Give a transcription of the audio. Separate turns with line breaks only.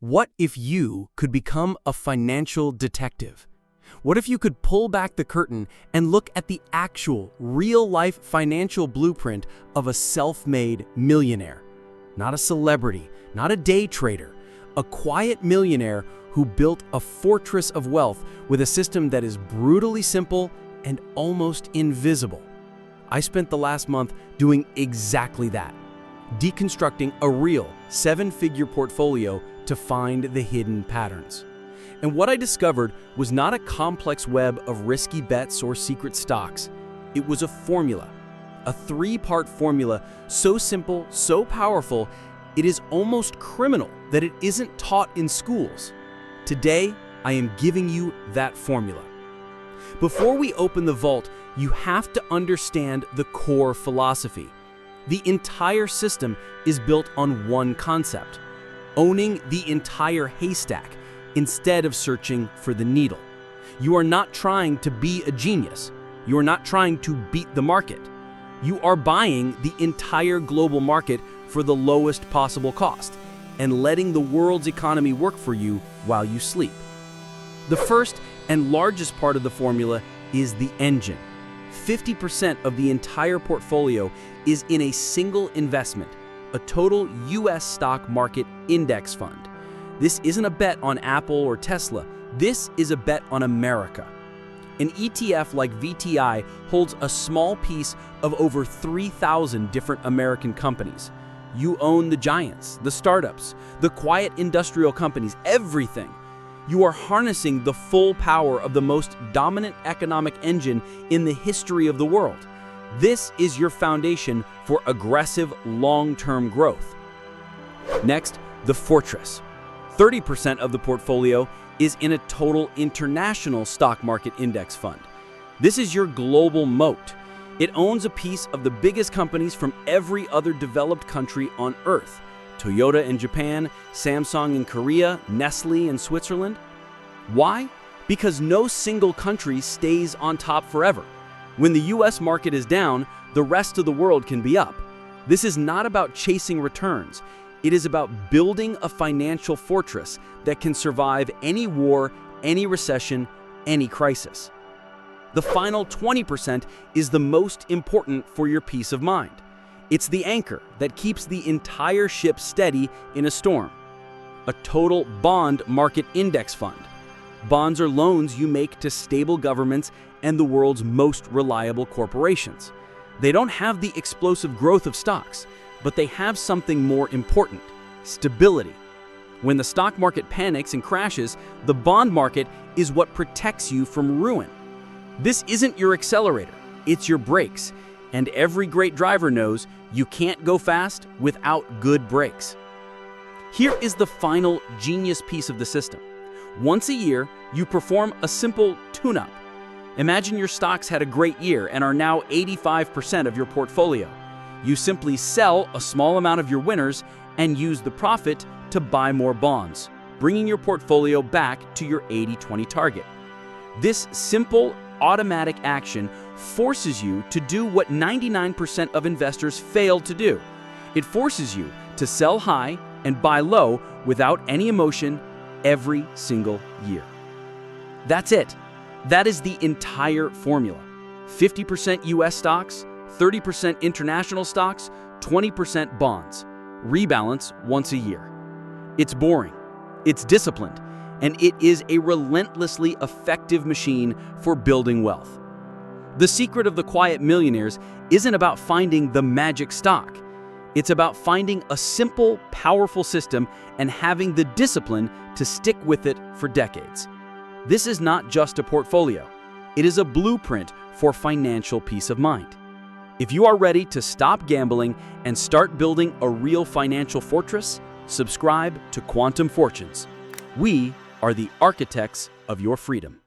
What if you could become a financial detective? What if you could pull back the curtain and look at the actual, real-life financial blueprint of a self-made millionaire? Not a celebrity, not a day trader, a quiet millionaire who built a fortress of wealth with a system that is brutally simple and almost invisible. I spent the last month doing exactly that, deconstructing a real seven-figure portfolio to find the hidden patterns. And what I discovered was not a complex web of risky bets or secret stocks. It was a formula, a three-part formula so simple, so powerful, it is almost criminal that it isn't taught in schools. Today, I am giving you that formula. Before we open the vault, you have to understand the core philosophy. The entire system is built on one concept: owning the entire haystack instead of searching for the needle. You are not trying to be a genius. You are not trying to beat the market. You are buying the entire global market for the lowest possible cost and letting the world's economy work for you while you sleep. The first and largest part of the formula is the engine. 50% of the entire portfolio is in a single investment, a total U.S. stock market index fund. This isn't a bet on Apple or Tesla. This is a bet on America. An ETF like VTI holds a small piece of over 3,000 different American companies. You own the giants, the startups, the quiet industrial companies, everything. You are harnessing the full power of the most dominant economic engine in the history of the world. This is your foundation for aggressive long-term growth. Next, the fortress. 30% of the portfolio is in a total international stock market index fund. This is your global moat. It owns a piece of the biggest companies from every other developed country on Earth. Toyota in Japan, Samsung in Korea, Nestle in Switzerland. Why? Because no single country stays on top forever. When the US market is down, the rest of the world can be up. This is not about chasing returns. It is about building a financial fortress that can survive any war, any recession, any crisis. The final 20% is the most important for your peace of mind. It's the anchor that keeps the entire ship steady in a storm. A total bond market index fund. Bonds are loans you make to stable governments and the world's most reliable corporations. They don't have the explosive growth of stocks, but they have something more important: stability. When the stock market panics and crashes, the bond market is what protects you from ruin. This isn't your accelerator, it's your brakes. And every great driver knows you can't go fast without good brakes. Here is the final genius piece of the system. Once a year, you perform a simple tune-up. Imagine your stocks had a great year and are now 85% of your portfolio. You simply sell a small amount of your winners and use the profit to buy more bonds, bringing your portfolio back to your 80-20 target. This simple, automatic action forces you to do what 99% of investors fail to do. It forces you to sell high and buy low without any emotion every single year. That's it. That is the entire formula. 50% US stocks, 30% international stocks, 20% bonds. Rebalance once a year. It's boring, it's disciplined, and it is a relentlessly effective machine for building wealth. The secret of the quiet millionaires isn't about finding the magic stock. It's about finding a simple, powerful system and having the discipline to stick with it for decades. This is not just a portfolio. It is a blueprint for financial peace of mind. If you are ready to stop gambling and start building a real financial fortress, subscribe to Quantum Fortunes. We are the architects of your freedom.